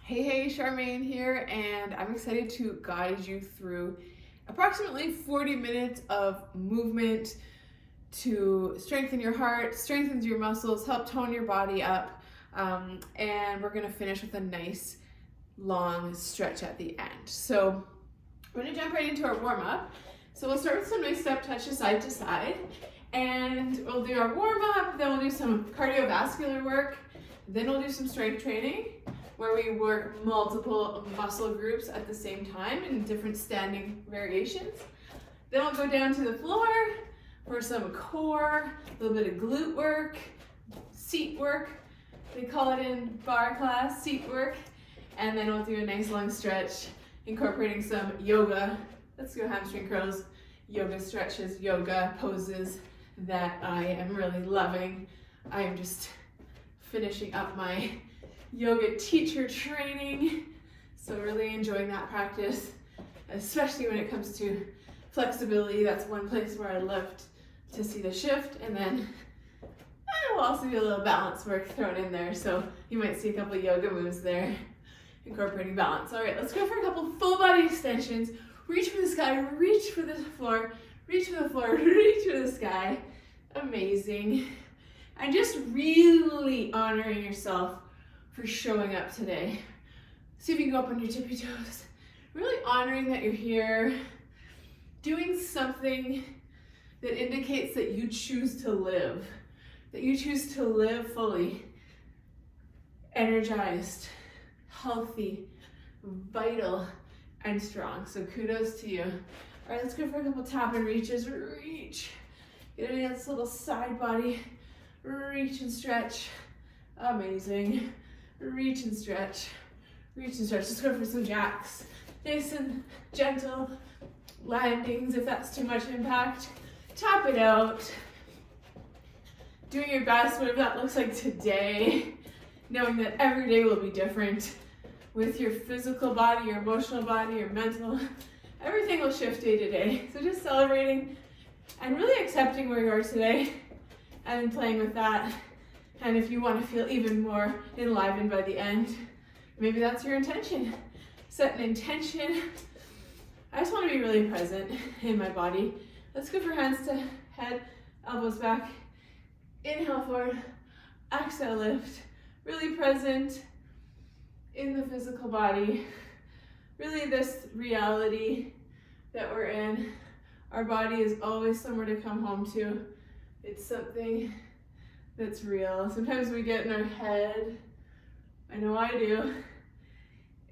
Hey, Charmaine here, and I'm excited to guide you through approximately 40 minutes of movement to strengthen your heart, strengthen your muscles, help tone your body up, and we're gonna finish with a nice long stretch at the end. So we're gonna jump right into our warm-up. So we'll start with some nice step touches side to side, and we'll do our warm-up, then we'll do some cardiovascular work, then we'll do some strength training, where we work multiple muscle groups at the same time in different standing variations. Then we'll go down to the floor for some core, a little bit of glute work, seat work. They call it in bar class, seat work. And then we'll do a nice long stretch, incorporating some yoga. Let's go hamstring curls, yoga stretches, yoga poses that I am really loving. I am just finishing up my yoga teacher training, so really enjoying that practice, especially when it comes to flexibility. That's one place where I love to see the shift, and then we'll also do a little balance work thrown in there, so you might see a couple of yoga moves there incorporating balance. All right, let's go for a couple full body extensions. Reach for the sky, reach for the floor, reach for the floor, reach for the sky. Amazing. And just really honoring yourself for showing up today. See if you can go up on your tippy toes. Really honoring that you're here, doing something that indicates that you choose to live, fully, energized, healthy, vital, and strong. So kudos to you. All right, let's go for a couple tap and reaches. Reach. Get a nice little side body. Reach and stretch. Amazing. Reach and stretch, reach and stretch. Let's go for some jacks. Nice and gentle landings if that's too much impact. Tap it out. Doing your best, whatever that looks like today. Knowing that every day will be different with your physical body, your emotional body, your mental. Everything will shift day to day. So just celebrating and really accepting where you are today and playing with that. And if you want to feel even more enlivened by the end, maybe that's your intention. Set an intention. I just want to be really present in my body. Let's go for hands to head, elbows back. Inhale forward, exhale lift. Really present in the physical body. Really this reality that we're in. Our body is always somewhere to come home to. It's something that's real. Sometimes we get in our head, I know I do,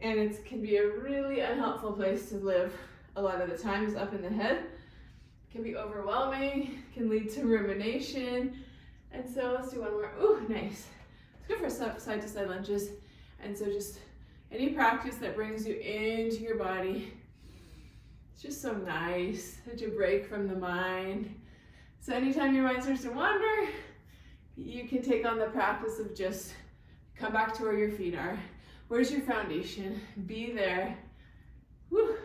and it can be a really unhelpful place to live a lot of the time, is up in the head. It can be overwhelming, can lead to rumination, and so let's do one more. Ooh, nice. Let's go for side to side lunges, and so just any practice that brings you into your body, it's just so nice, such a break from the mind. So anytime your mind starts to wander, you can take on the practice of just come back to where your feet are. Where's your foundation? Be there. Woo.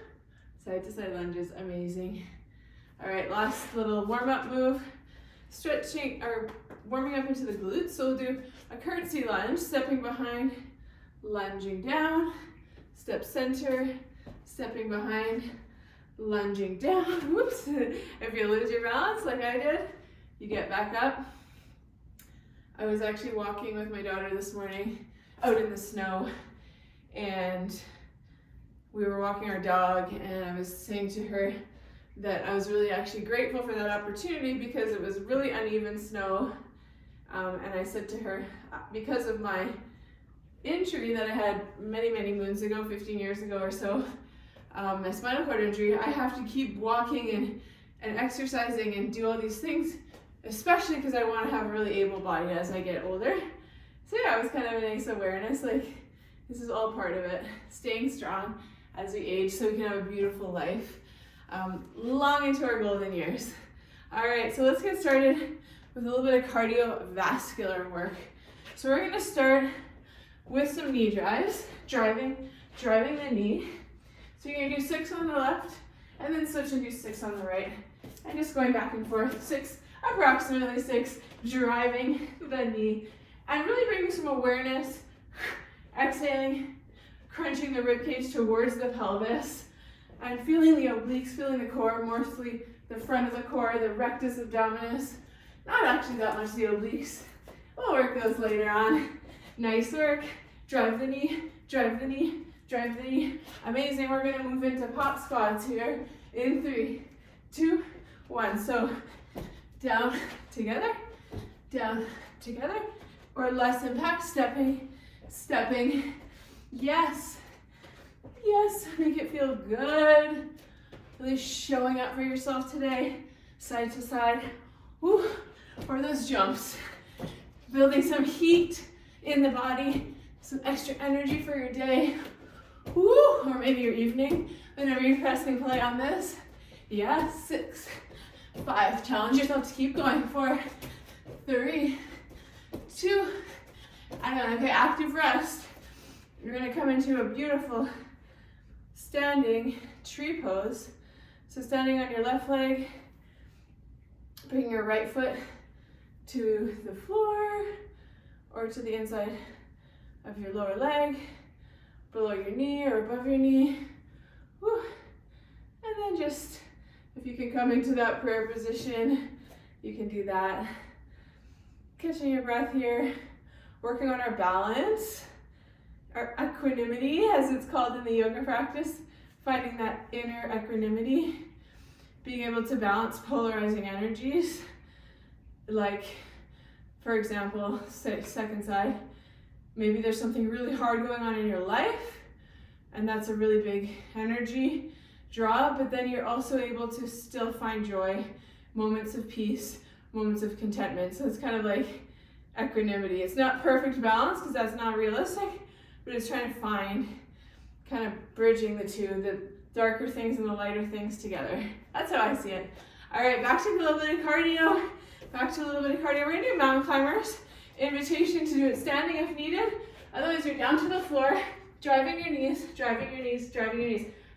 Side to side lunges, amazing. All right, last little warm-up move. Stretching or warming up into the glutes. So we'll do a curtsy lunge, stepping behind, lunging down, step center, stepping behind, lunging down. Whoops. If you lose your balance like I did, you get back up. I was actually walking with my daughter this morning out in the snow, and we were walking our dog, and I was saying to her that I was really actually grateful for that opportunity because it was really uneven snow. And I said to her, because of my injury that I had many moons ago, 15 years ago or so, my spinal cord injury, I have to keep walking and exercising and do all these things, especially because I want to have a really able body as I get older. So yeah, it was kind of a nice awareness, like this is all part of it, staying strong as we age so we can have a beautiful life long into our golden years. All right, so let's get started with a little bit of cardiovascular work. So we're going to start with some knee drives, driving the knee. So you're going to do 6 on the left and then switch and do 6 on the right, and just going back and forth, 6, approximately 6, driving the knee, and really bringing some awareness, exhaling crunching the rib cage towards the pelvis and feeling the obliques, feeling the core, mostly the front of the core, the rectus abdominis. Not actually that much the obliques. We'll work those later on. Nice work. Drive the knee, drive the knee, drive the knee. Amazing. We're gonna move into pop squats here in 3, 2, 1. So down, together, or less impact, stepping, stepping. Yes, yes, make it feel good. Really showing up for yourself today, side to side. Woo. Or those jumps. Building some heat in the body, some extra energy for your day. Woo. Or maybe your evening, whenever you're pressing play on this. Yes, 6, 5, challenge yourself to keep going. 4, 3, 2, and 1. Okay, active rest. You're gonna come into a beautiful standing tree pose. So standing on your left leg, bring your right foot to the floor or to the inside of your lower leg, below your knee or above your knee. Woo. And then just, if you can come into that prayer position, you can do that. Catching your breath here, working on our balance, our equanimity, as it's called in the yoga practice, finding that inner equanimity, being able to balance polarizing energies. Like, for example, second side, maybe there's something really hard going on in your life, and that's a really big energy draw, but then you're also able to still find joy, moments of peace, moments of contentment. So it's kind of like equanimity. It's not perfect balance because that's not realistic, but it's trying to find kind of bridging the two, the darker things and the lighter things together. That's how I see it. All right, back to a little bit of cardio. We're gonna do mountain climbers. Invitation to do it standing if needed. Otherwise, you're down to the floor, driving your knees.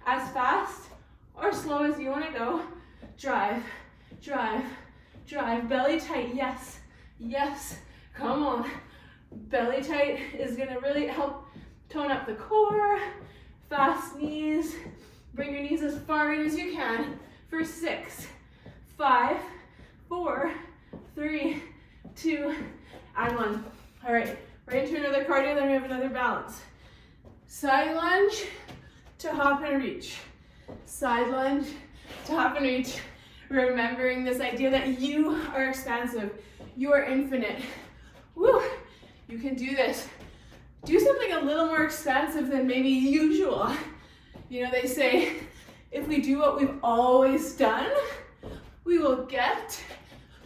As fast or slow as you wanna go. Drive. Belly tight, yes. Come on. Belly tight is gonna really help tone up the core. Fast knees. Bring your knees as far in as you can for 6, 5, 4, 3, 2, and 1. All right, right into another cardio, then we have another balance. Side lunge to hop and reach. Side lunge to hop and reach. Remembering this idea that you are expansive, you are infinite. Woo, you can do this. Do something a little more expansive than maybe usual. You know, they say, if we do what we've always done, we will get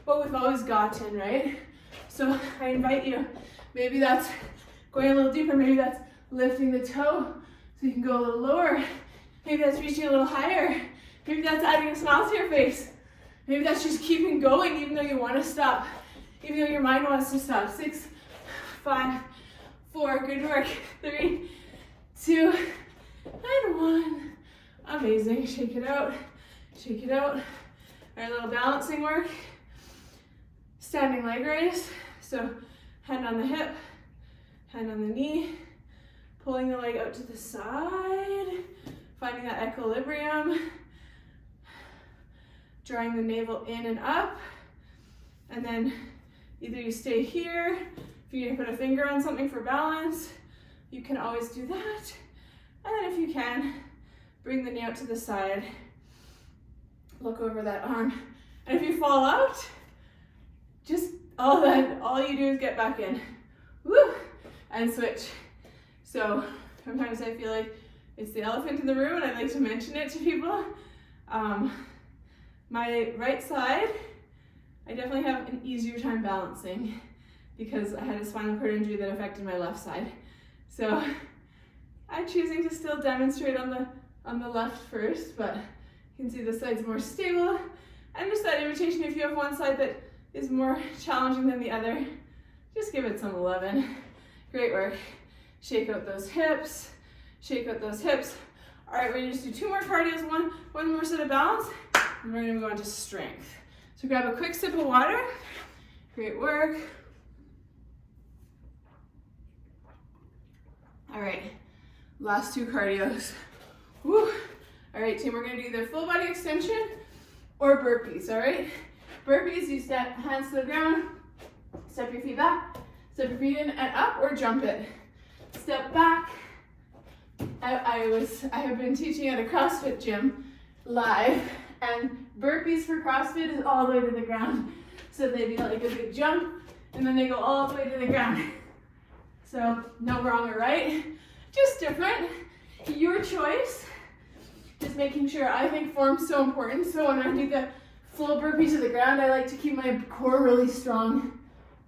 what we've always gotten, right? So I invite you, maybe that's going a little deeper, maybe that's lifting the toe so you can go a little lower. Maybe that's reaching a little higher. Maybe that's adding a smile to your face. Maybe that's just keeping going even though you want to stop, even though your mind wants to stop. 6, 5, 4, good work. 3, 2, and 1. Amazing. Shake it out. All right, a little balancing work. Standing leg raise. So hand on the hip, hand on the knee, pulling the leg out to the side, finding that equilibrium, drawing the navel in and up, and then either you stay here, if you need to put a finger on something for balance, you can always do that. And then if you can, bring the knee out to the side, look over that arm. And if you fall out, just all you do is get back in. Woo! And switch. So sometimes I feel like it's the elephant in the room and I like to mention it to people. My right side, I definitely have an easier time balancing because I had a spinal cord injury that affected my left side. So I'm choosing to still demonstrate on the left first, but you can see this side's more stable. And just that invitation, if you have one side that is more challenging than the other, just give it some 11. Great work. Shake out those hips. All right, we're gonna just do 2 more cardios, one more set of balance, and we're gonna go into strength. So grab a quick sip of water. Great work. All right, Last 2 cardios. Woo. All right, team, we're gonna do either full body extension or burpees, all right? Burpees, you step hands to the ground, step your feet back, step your feet in and up, or jump it. Step back. I have been teaching at a CrossFit gym live, and burpees for CrossFit is all the way to the ground. So they do like a big jump, and then they go all the way to the ground. So no wrong or right, just different. Your choice. Just making sure, I think form's so important. So when I do the full burpee to the ground, I like to keep my core really strong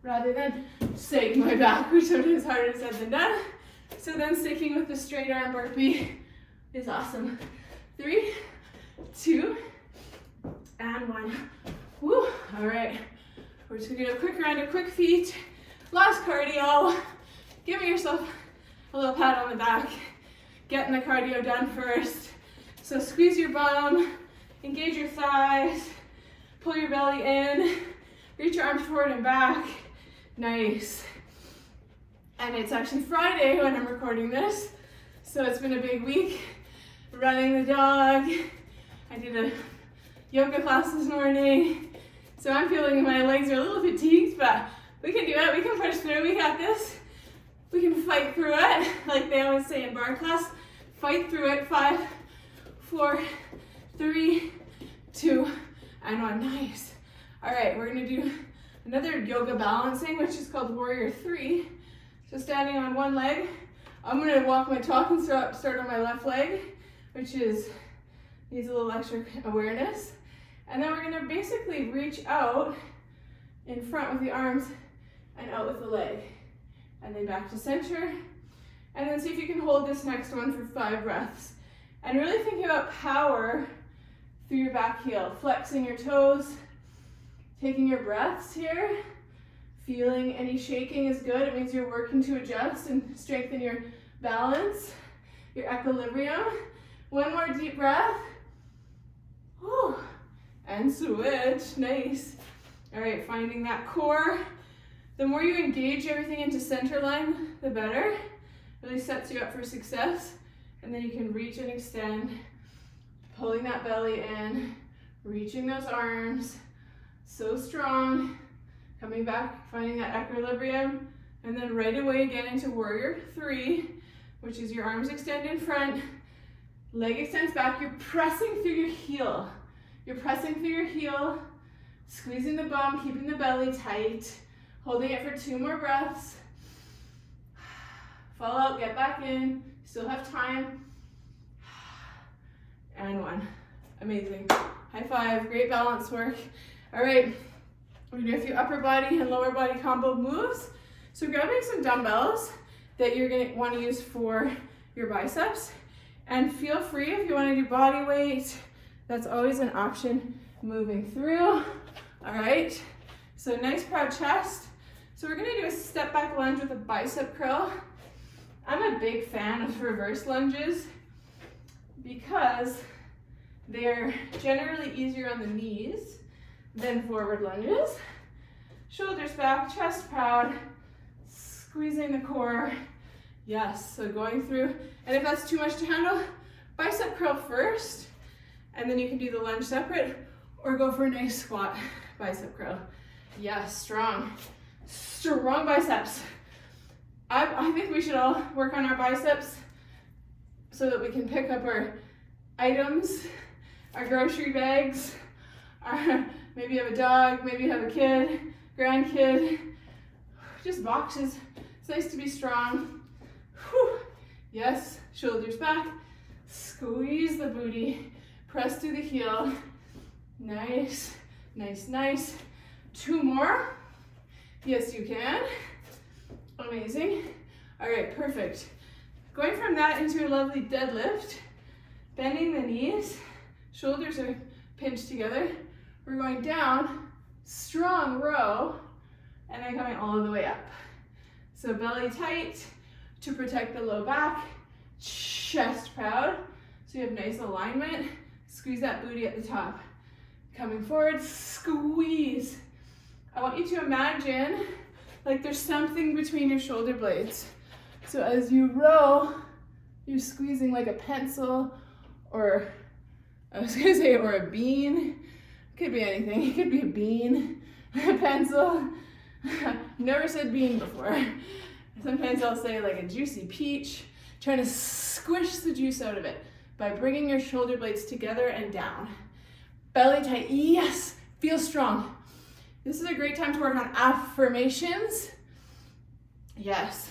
rather than sagging my back, which sometimes is harder said than done. So then sticking with the straight arm burpee is awesome. 3, 2, and 1. Woo, all right. We're just gonna do a quick round of quick feet. Last cardio. Give yourself a little pat on the back. Getting the cardio done first. So squeeze your bum, engage your thighs, pull your belly in, reach your arms forward and back. Nice. And it's actually Friday when I'm recording this, so it's been a big week. Running the dog. I did a yoga class this morning, so I'm feeling my legs are a little fatigued, but we can do it. We can push through. We got this. We can fight through it, like they always say in bar class. Fight through it. 5, 4, 3, 2, and 1. Nice. All right, we're gonna do another yoga balancing, which is called Warrior 3. So standing on one leg, I'm gonna walk my talk and start on my left leg, which needs a little extra awareness. And then we're gonna basically reach out in front with the arms and out with the leg. And then back to center. And then see if you can hold this next one for 5 breaths. And really think about power through your back heel, flexing your toes, taking your breaths here. Feeling any shaking is good. It means you're working to adjust and strengthen your balance, your equilibrium. 1 more deep breath. Whew. And switch. Nice. All right, finding that core. The more you engage everything into center line, the better. Really sets you up for success. And then you can reach and extend, pulling that belly in, reaching those arms. So strong. Coming back, finding that equilibrium, and then right away get into Warrior 3, which is your arms extend in front, leg extends back, you're pressing through your heel. You're pressing through your heel, squeezing the bum, keeping the belly tight, holding it for 2 more breaths. Fall out, get back in, still have time. And 1. Amazing. High five, great balance work. All right. We're gonna do a few upper body and lower body combo moves. So grabbing some dumbbells that you're gonna wanna use for your biceps. And feel free if you wanna do body weight, that's always an option moving through. All right, so nice proud chest. So we're gonna do a step back lunge with a bicep curl. I'm a big fan of reverse lunges because they're generally easier on the knees than forward lunges. Shoulders back, chest proud, squeezing the core. Yes, so going through, and if that's too much to handle, bicep curl first, and then you can do the lunge separate, or go for a nice squat bicep curl. Yes, strong biceps. I think we should all work on our biceps so that we can pick up our items, our grocery bags, maybe you have a dog, maybe you have a kid, grandkid, just boxes. It's nice to be strong. Whew. Yes, shoulders back, squeeze the booty, press through the heel. Nice, nice, nice. 2 more. Yes, you can. Amazing. All right, perfect. Going from that into a lovely deadlift, bending the knees, shoulders are pinched together. We're going down, strong row, and then coming all the way up. So belly tight to protect the low back, chest proud, so you have nice alignment. Squeeze that booty at the top. Coming forward, squeeze. I want you to imagine like there's something between your shoulder blades. So as you row, you're squeezing like a pencil, or I was gonna say, or a bean. Could be anything. It could be a bean, a pencil. Never said bean before. Sometimes I'll say like a juicy peach, trying to squish the juice out of it by bringing your shoulder blades together and down. Belly tight, yes, feel strong. This is a great time to work on affirmations. Yes,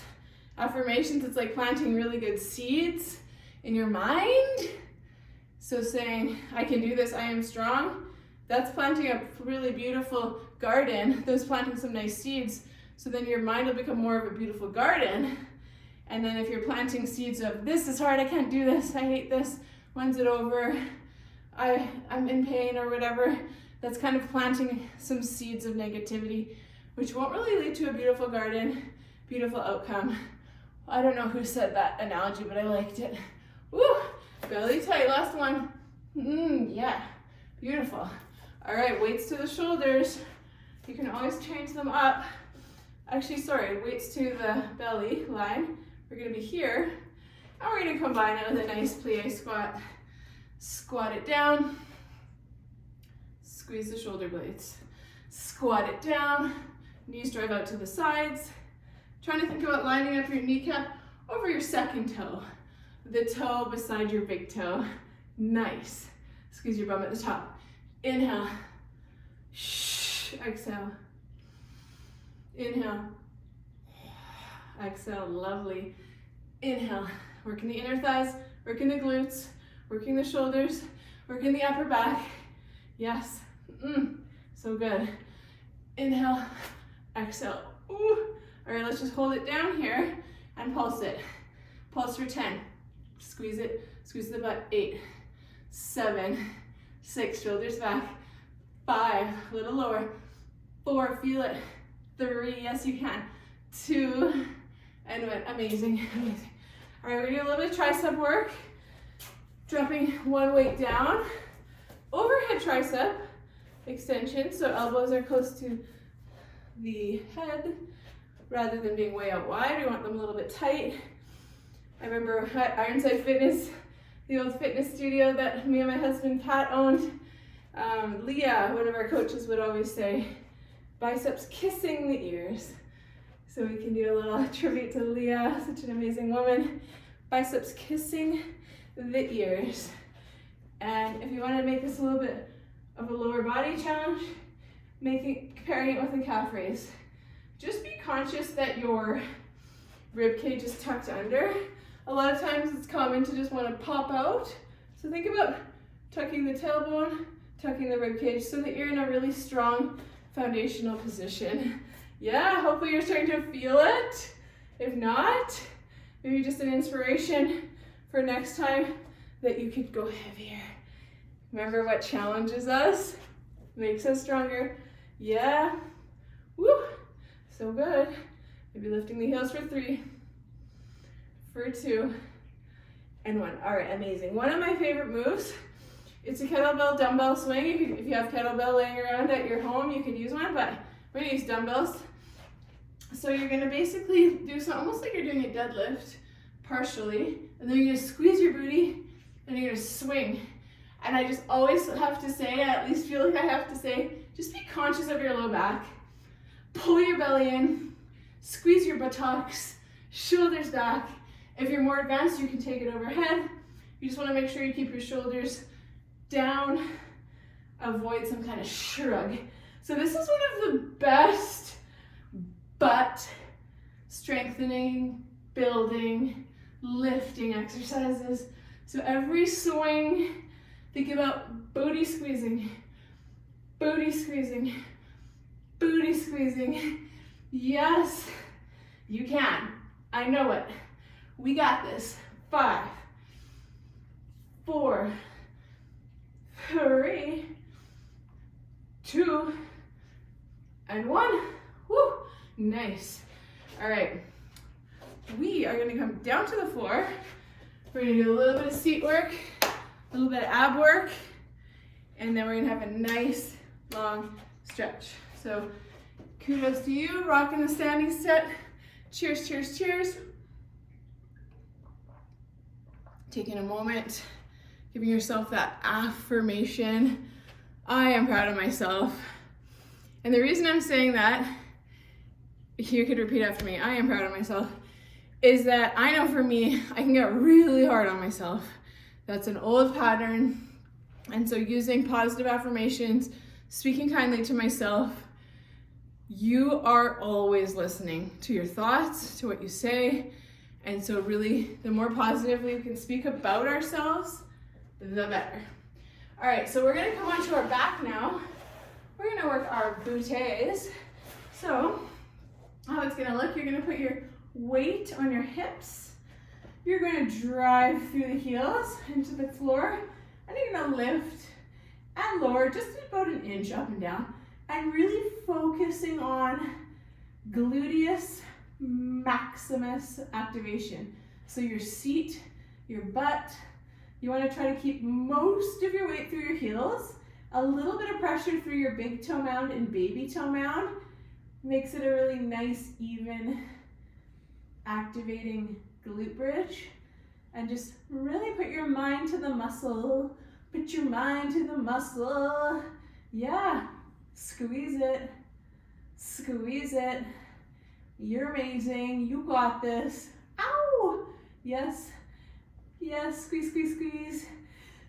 affirmations, it's like planting really good seeds in your mind. So saying, I can do this, I am strong, that's planting a really beautiful garden. Those planting some nice seeds. So then your mind will become more of a beautiful garden. And then if you're planting seeds of, this is hard, I can't do this, I hate this, when's it over, I'm in pain or whatever, that's kind of planting some seeds of negativity, which won't really lead to a beautiful garden, beautiful outcome. I don't know who said that analogy, but I liked it. Woo! Belly tight, last one. Yeah, beautiful. All right, weights to the shoulders. You can always change them up. Actually, sorry, weights to the belly line. We're gonna be here, and we're gonna combine it with a nice plie squat. Squat it down, squeeze the shoulder blades. Squat it down, knees drive out to the sides. Trying to think about lining up your kneecap over your second toe. The toe beside your big toe. Nice. Squeeze your bum at the top. Inhale. Shh. Exhale. Inhale. Exhale. Lovely. Inhale. Working the inner thighs, working the glutes, working the shoulders, working the upper back. Yes. So good. Inhale. Exhale. Ooh. All right, let's just hold it down here and pulse it. Pulse for 10. Squeeze it, squeeze the butt. 8, 7, 6, shoulders back. 5, a little lower. 4, feel it. 3, yes you can. 2, and 1, amazing, amazing. All right, we're gonna do a little bit of tricep work. Dropping one weight down. Overhead tricep extension, so elbows are close to the head rather than being way out wide. We want them a little bit tight. I remember at Ironside Fitness, the old fitness studio that me and my husband Pat owned, Leah, one of our coaches, would always say, biceps kissing the ears. So we can do a little tribute to Leah, such an amazing woman. Biceps kissing the ears. And if you want to make this a little bit of a lower body challenge, pairing it with a calf raise. Just be conscious that your rib cage is tucked under. A lot of times it's common to just want to pop out. So think about tucking the tailbone, tucking the rib cage so that you're in a really strong foundational position. Yeah, hopefully you're starting to feel it. If not, maybe just an inspiration for next time that you could go heavier. Remember what challenges us, makes us stronger. Yeah, woo. So good. Maybe lifting the heels for 3, for 2, and 1. All right, amazing. One of my favorite moves, it's a kettlebell dumbbell swing. If you have kettlebell laying around at your home, you can use one, but we're gonna use dumbbells. So you're gonna basically do something almost like you're doing a deadlift, partially, and then you're gonna squeeze your booty, and you're gonna swing. And I just always have to say, I at least feel like I have to say, just be conscious of your low back. Pull your belly in, squeeze your buttocks, shoulders back. If you're more advanced, you can take it overhead. You just want to make sure you keep your shoulders down, avoid some kind of shrug. So this is one of the best butt strengthening, building, lifting exercises. So every swing, think about booty squeezing, booty squeezing, booty squeezing. Yes, you can. I know it. We got this. 5, 4, 3, 2, and 1. Woo, nice. All right, we are gonna come down to the floor. We're gonna do a little bit of seat work, a little bit of ab work, and then we're gonna have a nice long stretch. So kudos to you, rocking the standing set. Cheers, cheers, cheers. Taking a moment, giving yourself that affirmation. I am proud of myself. And the reason I'm saying that, you could repeat after me, I am proud of myself, is that I know for me, I can get really hard on myself. That's an old pattern. And so using positive affirmations, speaking kindly to myself, you are always listening to your thoughts, to what you say. And so really, the more positively we can speak about ourselves, the better. All right, so we're gonna come onto our back now. We're gonna work our booties. So how it's gonna look, you're gonna put your weight on your hips. You're gonna drive through the heels into the floor, and you're gonna lift and lower just about an inch up and down, and really focusing on gluteus maximus activation. So your seat, your butt, you want to try to keep most of your weight through your heels, a little bit of pressure through your big toe mound and baby toe mound makes it a really nice, even, activating glute bridge. And just really put your mind to the muscle. Put your mind to the muscle. Yeah, squeeze it. Squeeze it. You're amazing. You got this. Ow! Yes. Yes. Squeeze, squeeze, squeeze.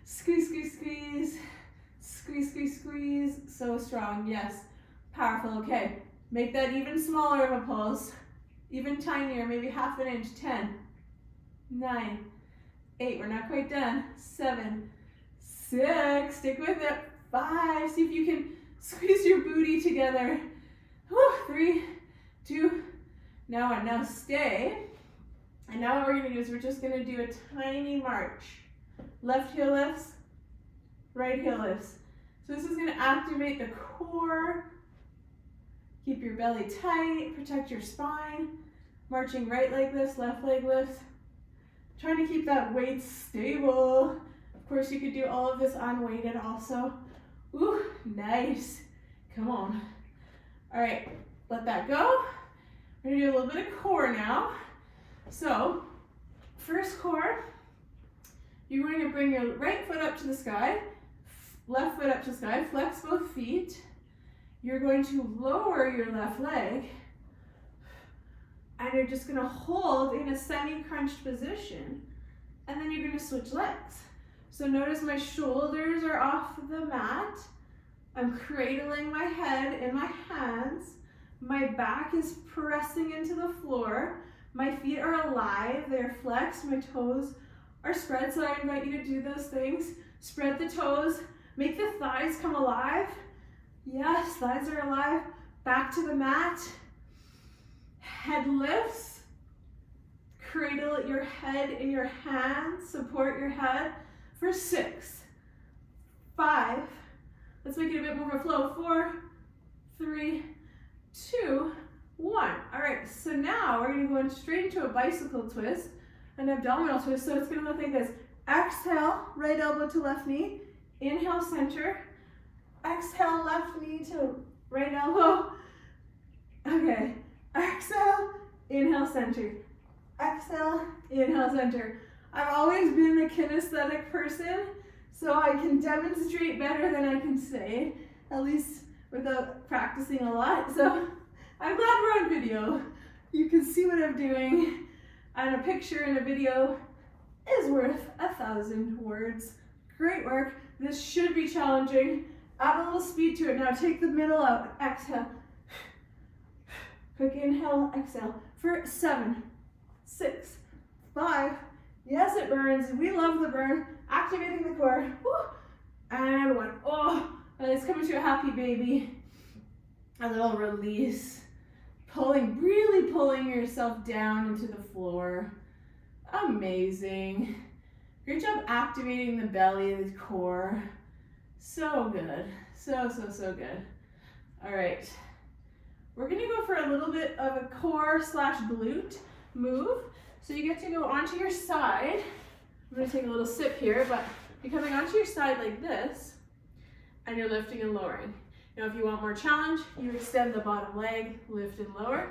Squeeze, squeeze, squeeze. Squeeze, squeeze, squeeze. So strong. Yes. Powerful. Okay. Make that even smaller of a pulse. Even tinier. Maybe half an inch. 10, 9, 8. We're not quite done. 7, 6. Stick with it. 5. See if you can squeeze your booty together. 3, 2, now and now stay. And now what we're gonna do is we're just gonna do a tiny march. Left heel lifts, right heel lifts. So this is gonna activate the core. Keep your belly tight, protect your spine. Marching right leg lifts, left leg lifts. Trying to keep that weight stable. Of course, you could do all of this unweighted also. Ooh, nice. Come on. All right, let that go. We're gonna do a little bit of core now. So, first core, you're going to bring your right foot up to the sky, left foot up to the sky, flex both feet. You're going to lower your left leg, and you're just gonna hold in a semi-crunched position, and then you're gonna switch legs. So notice my shoulders are off the mat. I'm cradling my head in my hands. My back is pressing into the floor. My feet are alive, they're flexed, my toes are spread. So I invite you to do those things. Spread the toes, make the thighs come alive. Yes, thighs are alive. Back to the mat. Head lifts. Cradle your head in your hands, support your head for 6, 5, let's make it a bit more of a flow. 4, 3, 2, 1. All right, so now we're gonna go in straight into a bicycle twist, an abdominal twist. So it's gonna look like this. Exhale, right elbow to left knee. Inhale, center. Exhale, left knee to right elbow. Okay, exhale, inhale, center. Exhale, inhale, center. I've always been a kinesthetic person, so I can demonstrate better than I can say, at least without practicing a lot. So I'm glad we're on video. You can see what I'm doing, and a picture and a video is worth 1,000 words. Great work. This should be challenging. Add a little speed to it. Now take the middle out. Exhale. Quick inhale, exhale for 7, 6, 5. Yes, it burns. We love the burn. Activating the core. Woo. And 1. Oh, let's come into a happy baby. A little release. Really pulling yourself down into the floor. Amazing. Great job activating the belly, the core. So good. So good. All right. We're gonna go for a little bit of a core / glute move. So you get to go onto your side. I'm gonna take a little sip here, but you're coming onto your side like this, and you're lifting and lowering. Now if you want more challenge, you extend the bottom leg, lift and lower.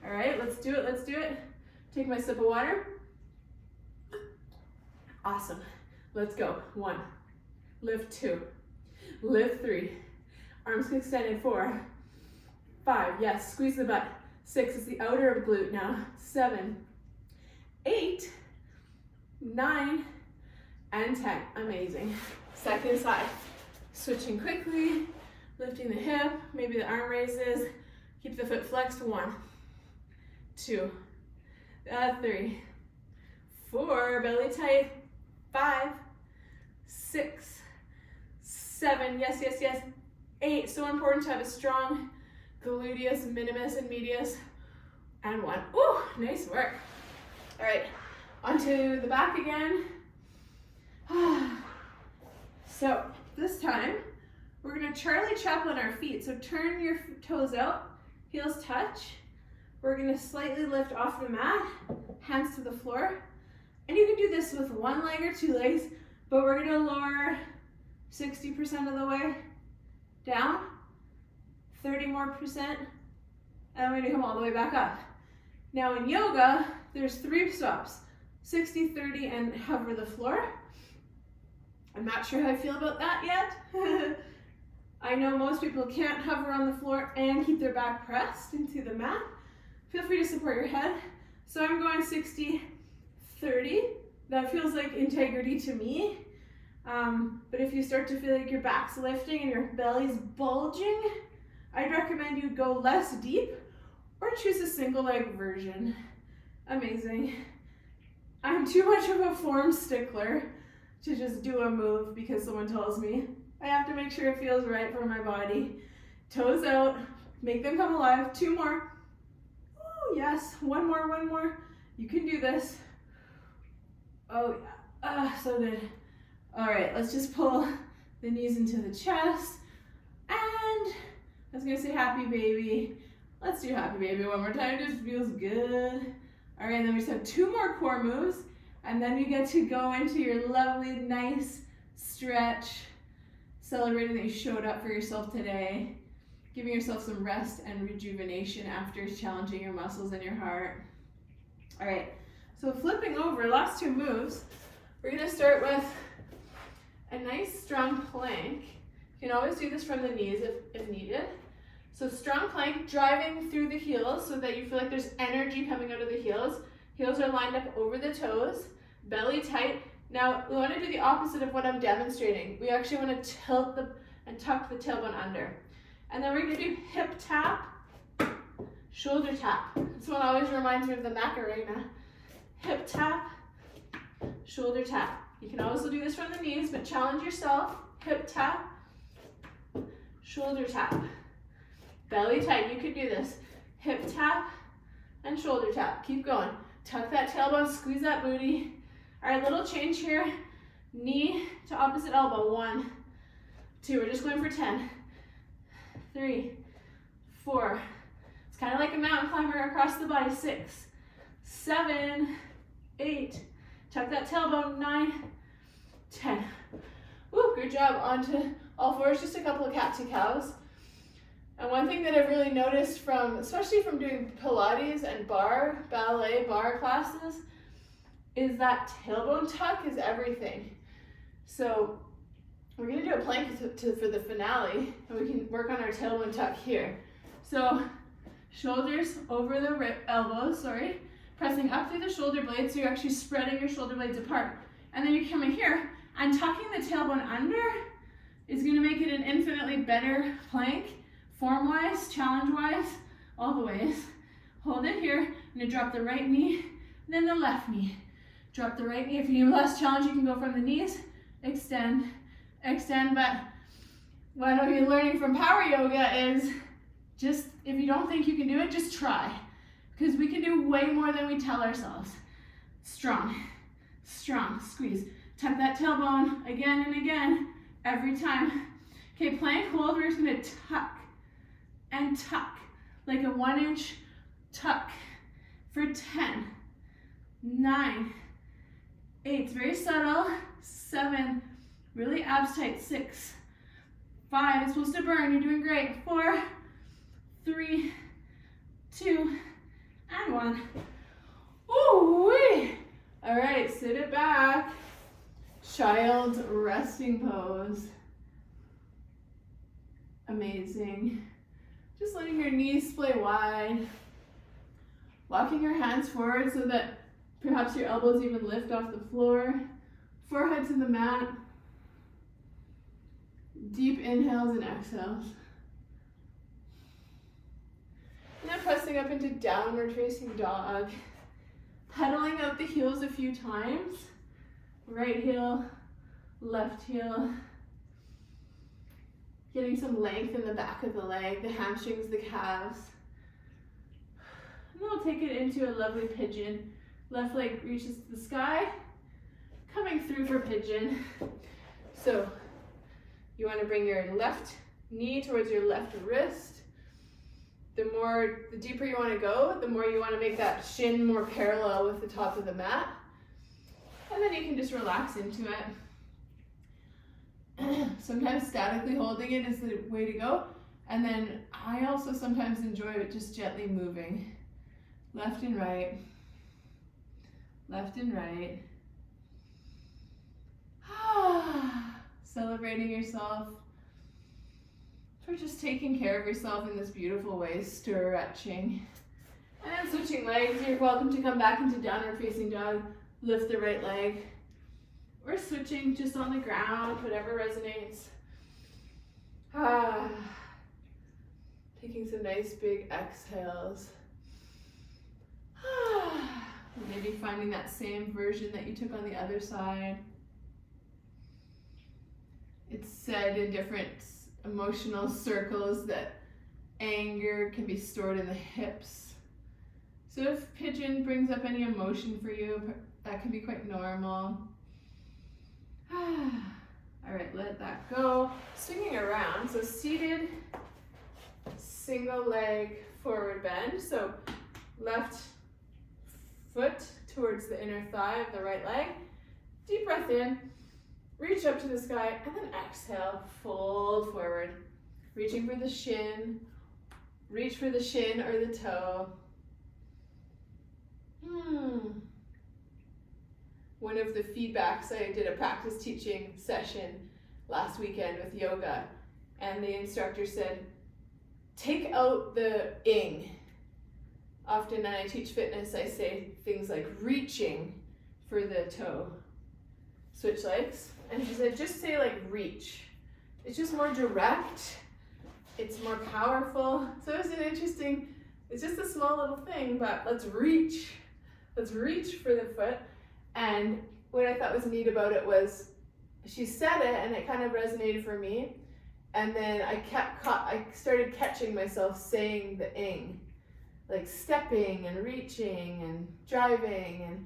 All right, let's do it. Take my sip of water. Awesome. Let's go. 1, lift 2, lift 3, arms extended, 4, 5, yes, squeeze the butt. 6 is the outer of glute now. 7, 8, 9, and 10. Amazing. Second side. Switching quickly, lifting the hip, maybe the arm raises. Keep the foot flexed. 1, 2, 3, 4, belly tight. 5, 6, 7, yes, yes, yes. 8, so important to have a strong gluteus minimus and medius. And 1. Ooh, nice work. All right, onto the back again. So this time, we're gonna Charlie Chaplin our feet. So turn your toes out, heels touch. We're gonna slightly lift off the mat, hands to the floor. And you can do this with one leg or two legs, but we're gonna lower 60% of the way down, 30% more, and then we're gonna come all the way back up. Now in yoga, there's 3 stops, 60, 30, and hover the floor. I'm not sure how I feel about that yet. I know most people can't hover on the floor and keep their back pressed into the mat. Feel free to support your head. So I'm going 60, 30. That feels like integrity to me. But if you start to feel like your back's lifting and your belly's bulging, I'd recommend you go less deep or choose a single leg version. Amazing. I'm too much of a form stickler to just do a move because someone tells me. I have to make sure it feels right for my body. Toes out, make them come alive. 2 more. Oh, yes. 1 more, 1 more. You can do this. Oh, yeah. So good. All right, let's just pull the knees into the chest. And I was gonna say happy baby. Let's do happy baby one more time. It just feels good. All right, then we just have 2 more core moves. And then you get to go into your lovely, nice stretch, celebrating that you showed up for yourself today, giving yourself some rest and rejuvenation after challenging your muscles and your heart. All right, so flipping over, last 2 moves, we're gonna start with a nice strong plank. You can always do this from the knees if needed. So strong plank, driving through the heels so that you feel like there's energy coming out of the heels. Heels are lined up over the toes, belly tight. Now we want to do the opposite of what I'm demonstrating. We actually want to tilt and tuck the tailbone under. And then we're going to do hip tap, shoulder tap. This one always reminds me of the Macarena. Hip tap, shoulder tap. You can also do this from the knees, but challenge yourself. Hip tap, shoulder tap. Belly tight, you can do this. Hip tap and shoulder tap. Keep going. Tuck that tailbone, squeeze that booty. All right, little change here. Knee to opposite elbow. 1, 2, we're just going for 10. 3, 4. It's kind of like a mountain climber across the body. 6, 7, 8. Tuck that tailbone. 9, 10. Woo, good job. Onto all fours, just a couple of cat-to-cows. And one thing that I've really noticed especially from doing Pilates and ballet bar classes, is that tailbone tuck is everything. So we're gonna do a plank for the finale, and we can work on our tailbone tuck here. So shoulders over the elbows, pressing up through the shoulder blades, so you're actually spreading your shoulder blades apart. And then you come in here, and tucking the tailbone under is gonna make it an infinitely better plank, form-wise, challenge-wise, all the ways. Hold it here. I'm gonna drop the right knee, then the left knee. Drop the right knee. If you need less challenge, you can go from the knees, extend, extend. But what I've been learning from power yoga is just, if you don't think you can do it, just try. Because we can do way more than we tell ourselves. Strong, strong, squeeze. Tuck that tailbone again and again, every time. Okay, plank hold, we're just gonna tuck and tuck, like a 1-inch tuck for 10, 9, 8, it's very subtle. 7, really abs tight. 6, 5, it's supposed to burn, you're doing great. 4, 3, 2, and 1. Ooh-wee. All right, sit it back. Child resting pose. Amazing. Just letting your knees splay wide. Walking your hands forward so that perhaps your elbows even lift off the floor. Forehead to the mat. Deep inhales and exhales. And then pressing up into downward facing dog. Pedaling out the heels a few times. Right heel, left heel. Getting some length in the back of the leg, the hamstrings, the calves. And then we'll take it into a lovely pigeon. Left leg reaches to the sky. Coming through for pigeon. So you want to bring your left knee towards your left wrist. The deeper you want to go, the more you want to make that shin more parallel with the top of the mat. And then you can just relax into it. Sometimes statically holding it is the way to go. And then I also sometimes enjoy it just gently moving. Left and right. Left and right. Celebrating yourself for just taking care of yourself in this beautiful way, stretching. And then switching legs, you're welcome to come back into downward facing dog, lift the right leg, or switching just on the ground, whatever resonates. Taking some nice big exhales. Maybe finding that same version that you took on the other side. It's said in different emotional circles that anger can be stored in the hips. So if pigeon brings up any emotion for you, that can be quite normal. All right, let that go. Swinging around, so seated, single leg forward bend. So left foot towards the inner thigh of the right leg. Deep breath in. Reach up to the sky, and then exhale, fold forward. Reaching for the shin. Reach for the shin or the toe. One of the feedbacks, I did a practice teaching session last weekend with yoga, and the instructor said, take out the ing. Often when I teach fitness, I say things like reaching for the toe. Switch legs. And she said, just say like reach. It's just more direct. It's more powerful. So it was an interesting, it's just a small little thing, but let's reach. Let's reach for the foot. And what I thought was neat about it was she said it and it kind of resonated for me. And then I started catching myself saying the ing, like stepping and reaching and driving. And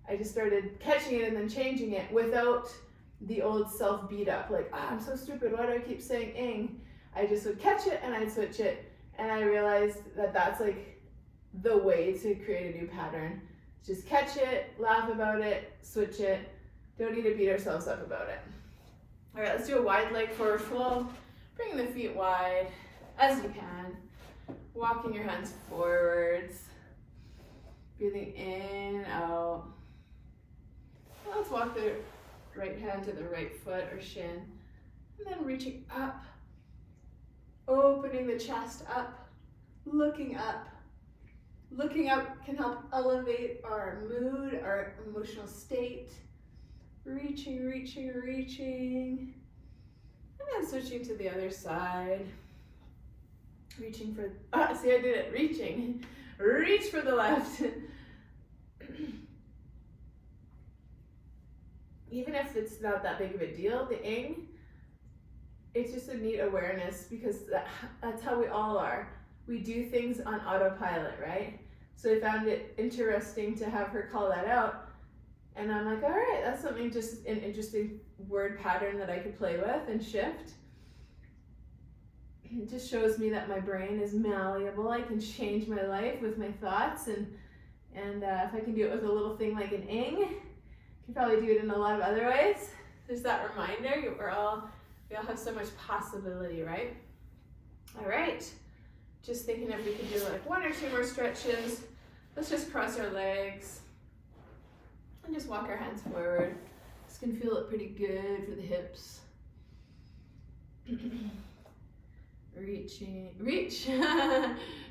I just started catching it and then changing it without the old self beat up, like, I'm so stupid, why do I keep saying ing? I just would catch it and I'd switch it, and I realized that that's like the way to create a new pattern. Just catch it, laugh about it, switch it. Don't need to beat ourselves up about it. All right, let's do a wide leg forward fold. Bring the feet wide as you can. Walking your hands forwards. Breathing in and out. Let's walk the right hand to the right foot or shin, and then reaching up, opening the chest up, looking up. Looking up can help elevate our mood, our emotional state. Reaching, reaching, reaching, and then switching to the other side. Reaching for, see I did it, reaching. Reach for the left. Even if it's not that big of a deal, the ing, it's just a neat awareness, because that's how we all are. We do things on autopilot, right? So I found it interesting to have her call that out. And I'm like, all right, that's something, just an interesting word pattern that I could play with and shift. It just shows me that my brain is malleable. I can change my life with my thoughts. And if I can do it with a little thing like an ing, you can probably do it in a lot of other ways. There's that reminder, we all have so much possibility, right? All right, just thinking if we could do like 1 or 2 more stretches. Let's just cross our legs and just walk our hands forward. This can feel it pretty good for the hips. Reaching, reach,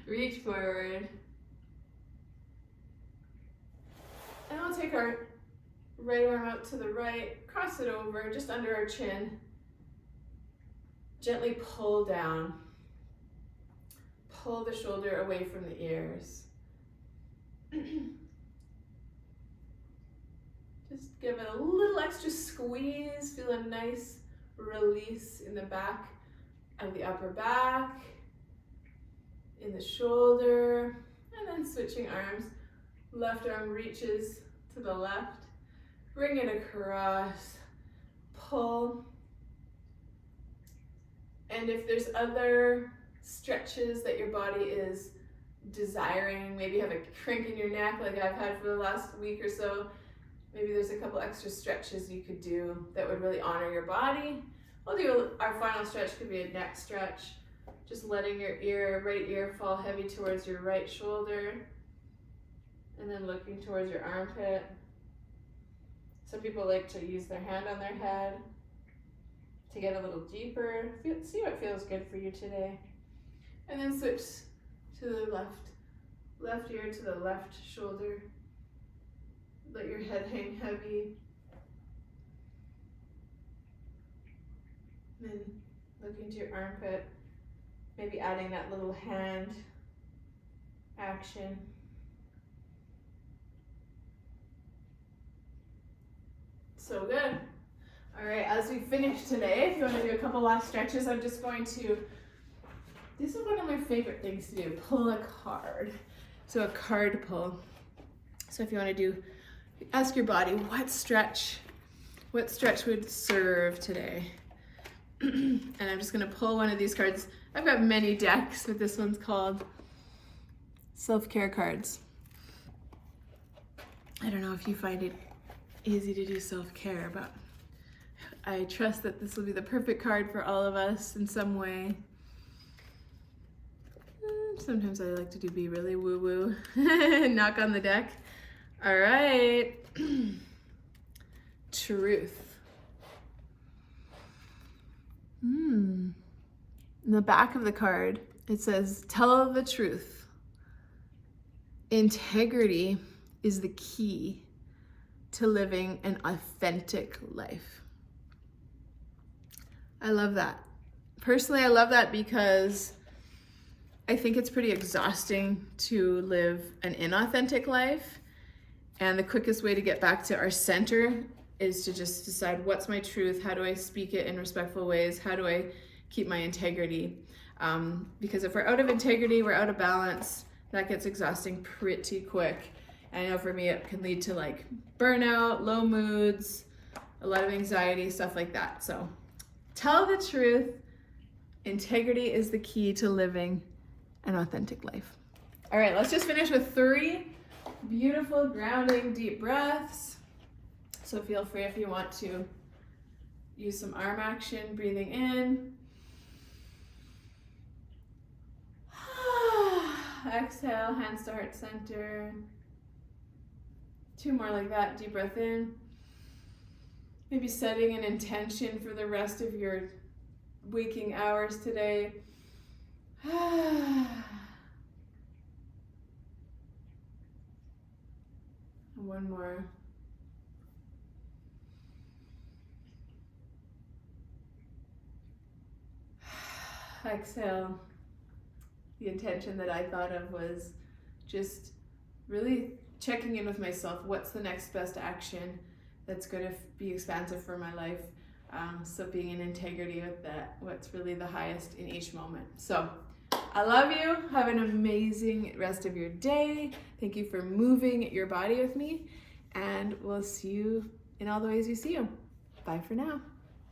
reach forward. And we'll take our right arm out to the right, cross it over just under our chin. Gently pull down. Pull the shoulder away from the ears. Just give it a little extra squeeze. Feel a nice release in the back of the upper back, in the shoulder, and then switching arms. Left arm reaches to the left. Bring it across. Pull. And if there's other stretches that your body is desiring, maybe you have a crank in your neck like I've had for the last week or so, maybe there's a couple extra stretches you could do that would really honor your body. We'll do our final stretch, could be a neck stretch, just letting your right ear fall heavy towards your right shoulder, and then looking towards your armpit. Some people like to use their hand on their head to get a little deeper. See what feels good for you today. And then switch to the left ear to the left shoulder. Let your head hang heavy. Then looking to your armpit, maybe adding that little hand action. So good. All right, as we finish today, if you want to do a couple last stretches, I'm just going to, this is one of my favorite things to do, pull a card. So a card pull. So if you want to do, ask your body, what stretch would serve today? And I'm just going to pull one of these cards. I've got many decks, but this one's called self-care cards. I don't know if you find it easy to do self-care, but I trust that this will be the perfect card for all of us in some way. Sometimes I like to be really woo-woo. Knock on the deck. All right. Truth. In the back of the card, it says, tell the truth. Integrity is the key to living an authentic life. I love that. Personally, I love that because I think it's pretty exhausting to live an inauthentic life. And the quickest way to get back to our center is to just decide what's my truth, how do I speak it in respectful ways, how do I keep my integrity. Because if we're out of integrity, we're out of balance, that gets exhausting pretty quick. And I know for me it can lead to like burnout, low moods, a lot of anxiety, stuff like that. So tell the truth. Integrity is the key to living an authentic life. All right, let's just finish with 3 beautiful grounding deep breaths. So feel free if you want to use some arm action, breathing in. Exhale, hands to heart center. 2 more like that, deep breath in. Maybe setting an intention for the rest of your waking hours today. One more. Exhale. The intention that I thought of was just really checking in with myself. What's the next best action that's going to be expansive for my life? So being in integrity with that, what's really the highest in each moment. So I love you. Have an amazing rest of your day. Thank you for moving your body with me, and we'll see you in all the ways you see you. Bye for now.